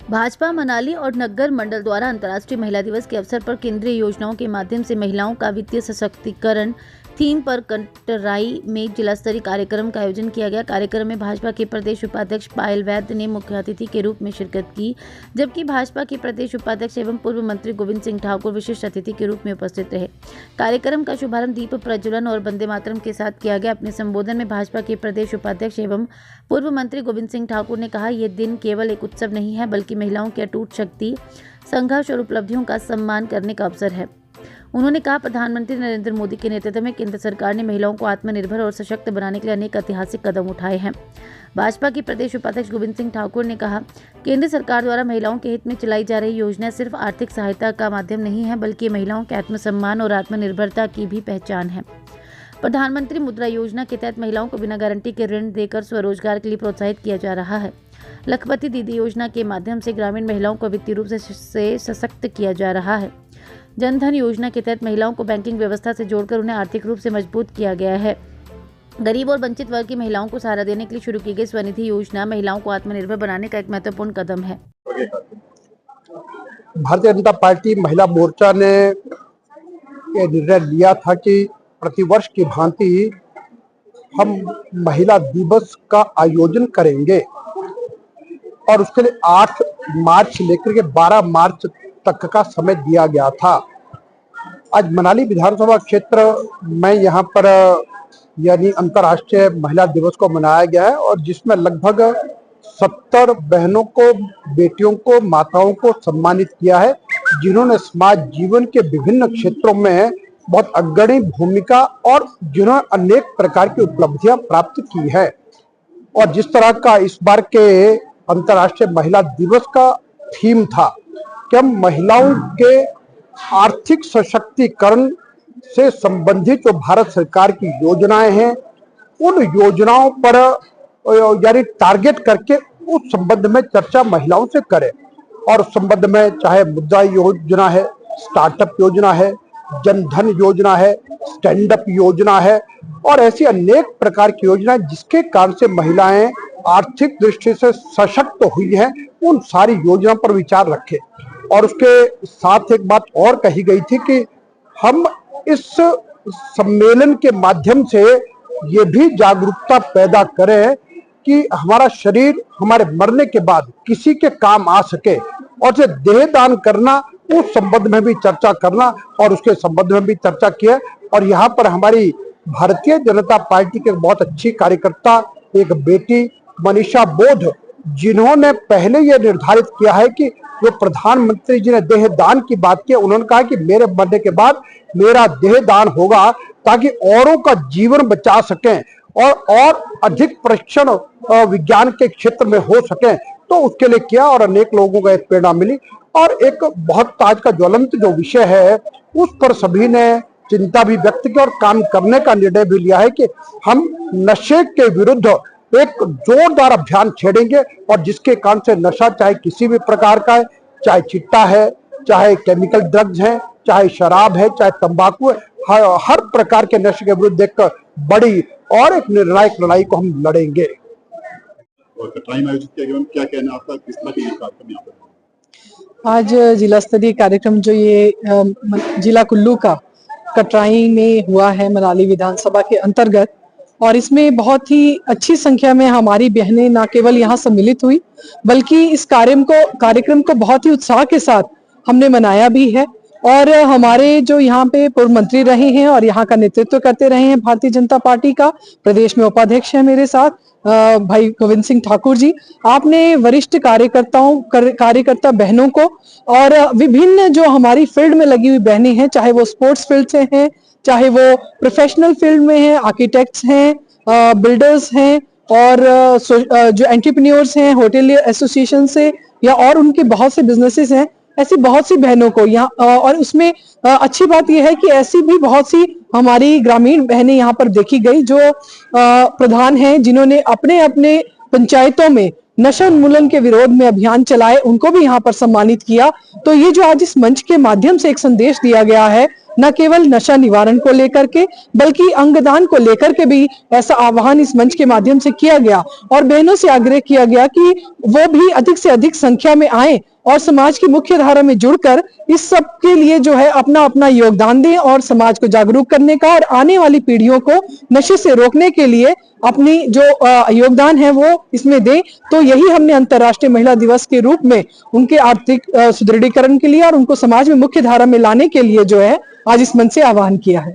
भाजपा मनाली और नगर मंडल द्वारा अंतर्राष्ट्रीय महिला दिवस के अवसर पर केंद्रीय योजनाओं के माध्यम से महिलाओं का वित्तीय सशक्तिकरण थीम पर कटराई में जिला स्तरीय कार्यक्रम का आयोजन किया गया। कार्यक्रम में भाजपा के प्रदेश उपाध्यक्ष पायल वैद्य ने मुख्य अतिथि के रूप में शिरकत की, जबकि भाजपा के प्रदेश उपाध्यक्ष एवं पूर्व मंत्री गोविंद सिंह ठाकुर विशिष्ट अतिथि के रूप में उपस्थित रहे। कार्यक्रम का शुभारंभ दीप प्रज्वलन और वंदे मातरम के साथ किया गया। अपने संबोधन में भाजपा के प्रदेश उपाध्यक्ष एवं पूर्व मंत्री गोविंद सिंह ठाकुर ने कहा, यह दिन केवल एक उत्सव नहीं है बल्कि महिलाओं की अटूट शक्ति, संघर्ष और उपलब्धियों का सम्मान करने का अवसर है। उन्होंने कहा, प्रधानमंत्री नरेंद्र मोदी के नेतृत्व में केंद्र सरकार ने महिलाओं को आत्मनिर्भर और सशक्त बनाने के लिए अनेक ऐतिहासिक कदम उठाए हैं। भाजपा के प्रदेश उपाध्यक्ष गोविंद सिंह ठाकुर ने कहा, केंद्र सरकार द्वारा महिलाओं के हित में चलाई जा रही योजना सिर्फ आर्थिक सहायता का माध्यम नहीं है बल्कि महिलाओं के आत्मसम्मान और आत्मनिर्भरता की भी पहचान है। प्रधानमंत्री मुद्रा योजना के तहत महिलाओं को बिना गारंटी के ऋण देकर स्वरोजगार के लिए प्रोत्साहित किया जा रहा है। लखपति दीदी योजना के माध्यम से ग्रामीण महिलाओं को वित्तीय रूप से सशक्त किया जा रहा है। जनधन योजना के तहत महिलाओं को बैंकिंग व्यवस्था से जोड़कर उन्हें आर्थिक रूप से मजबूत किया गया है। गरीब और वंचित वर्ग की महिलाओं को सहारा देने के लिए शुरू की गई स्वनिधि योजना महिलाओं को आत्मनिर्भर बनाने का एक महत्वपूर्ण कदम है। भारतीय जनता पार्टी महिला मोर्चा ने यह निर्णय लिया था कि प्रतिवर्ष की भांति हम महिला दिवस का आयोजन करेंगे और उसके लिए 8 मार्च लेकर के 12 मार्च तक का समय दिया गया था। आज मनाली विधानसभा क्षेत्र में यहाँ पर यानी अंतर्राष्ट्रीय महिला दिवस को मनाया गया है और जिसमें लगभग 70 बहनों को, बेटियों को, माताओं को सम्मानित किया है, जिन्होंने समाज जीवन के विभिन्न क्षेत्रों में बहुत अग्रणी भूमिका और जिन्होंने अनेक प्रकार की उपलब्धियां प्राप्त की है। और जिस तरह का इस बार के अंतर्राष्ट्रीय महिला दिवस का थीम था कि हम महिलाओं के आर्थिक सशक्तिकरण से संबंधित जो भारत सरकार की योजनाएं हैं उन योजनाओं पर यानी टारगेट करके उस संबंध में चर्चा महिलाओं से करें। और उस संबंध में चाहे मुद्रा योजना है, स्टार्टअप योजना है, जनधन योजना है, स्टैंड अप योजना है और ऐसी अनेक प्रकार की योजनाएं जिसके कारण से महिलाएं आर्थिक दृष्टि से सशक्त हुई हैं, उन सारी योजनाओं पर विचार रखें। और उसके साथ एक बात और कही गई थी कि हम इस सम्मेलन के माध्यम से ये भी जागरूकता पैदा करें कि हमारा शरीर हमारे मरने के बाद किसी के काम आ सके और उसे देह दान करना, उस संबंध में भी चर्चा करना और उसके संबंध में भी चर्चा की है। और यहाँ पर हमारी भारतीय जनता पार्टी के बहुत अच्छी कार्यकर्ता, एक बेटी मनीषा बोध, जिन्होंने पहले यह निर्धारित किया है कि जो प्रधानमंत्री जी ने देह दान की बात की, उन्होंने कहा कि मेरे मरने के बाद मेरा देह दान होगा ताकि औरों का जीवन बचा सकें और अधिक परीक्षण विज्ञान के क्षेत्र में हो सके, तो उसके लिए किया और अनेक लोगों को एक प्रेरणा मिली। और एक बहुत आज का ज्वलंत जो विषय है उस पर सभी ने चिंता भी व्यक्त की और काम करने का निर्णय भी लिया है कि हम नशे के विरुद्ध एक जोरदार अभियान छेड़ेंगे और जिसके कारण से नशा चाहे किसी भी प्रकार का है, चाहे चिट्टा है, चाहे केमिकल ड्रग्स है, चाहे शराब है, चाहे तंबाकू है, हर प्रकार के नशे के विरुद्ध एक बड़ी और एक निर्णायक लड़ाई को हम लड़ेंगे। और कटराई में आयोजित किया गया, क्या कहना आपका, किस तरह के कार्यक्रम यहाँ पर? आज जिला स्तरीय कार्यक्रम जो ये जिला कुल्लू का कटराई में हुआ है मनाली विधानसभा के अंतर्गत, और इसमें बहुत ही अच्छी संख्या में हमारी बहनें न केवल यहाँ सम्मिलित हुई बल्कि इस कार्यक्रम को बहुत ही उत्साह के साथ हमने मनाया भी है। और हमारे जो यहाँ पे पूर्व मंत्री रहे हैं और यहाँ का नेतृत्व करते रहे हैं भारतीय जनता पार्टी का, प्रदेश में उपाध्यक्ष है मेरे साथ भाई गोविंद सिंह ठाकुर जी, आपने वरिष्ठ कार्यकर्ता बहनों को और विभिन्न जो हमारी फील्ड में लगी हुई बहनें हैं, चाहे वो स्पोर्ट्स फील्ड से हैं, चाहे वो प्रोफेशनल फील्ड में हैं, आर्किटेक्ट्स हैं, बिल्डर्स हैं और जो एंटरप्रेन्योर्स हैं होटल एसोसिएशन से या और उनके बहुत से बिजनेसेस हैं, ऐसी बहुत सी बहनों को यहाँ और उसमें अच्छी बात यह है कि ऐसी भी बहुत सी हमारी ग्रामीण बहनें यहाँ पर देखी गई जो प्रधान हैं, जिन्होंने अपने अपने पंचायतों में नशा उन्मूलन के विरोध में अभियान चलाए, उनको भी यहाँ पर सम्मानित किया। तो ये जो आज इस मंच के माध्यम से एक संदेश दिया गया है न केवल नशा निवारण को लेकर के बल्कि अंगदान को लेकर के भी ऐसा आह्वान इस मंच के माध्यम से किया गया और बहनों से आग्रह किया गया कि वो भी अधिक से अधिक संख्या में आए और समाज की मुख्य धारा में जुड़कर इस सब के लिए जो है अपना अपना योगदान दें और समाज को जागरूक करने का और आने वाली पीढ़ियों को नशे से रोकने के लिए अपनी जो योगदान है वो इसमें दें। तो यही हमने अंतर्राष्ट्रीय महिला दिवस के रूप में उनके आर्थिक सुदृढ़ीकरण के लिए और उनको समाज में मुख्य धारा में लाने के लिए जो है आज इस मंच से आह्वान किया है।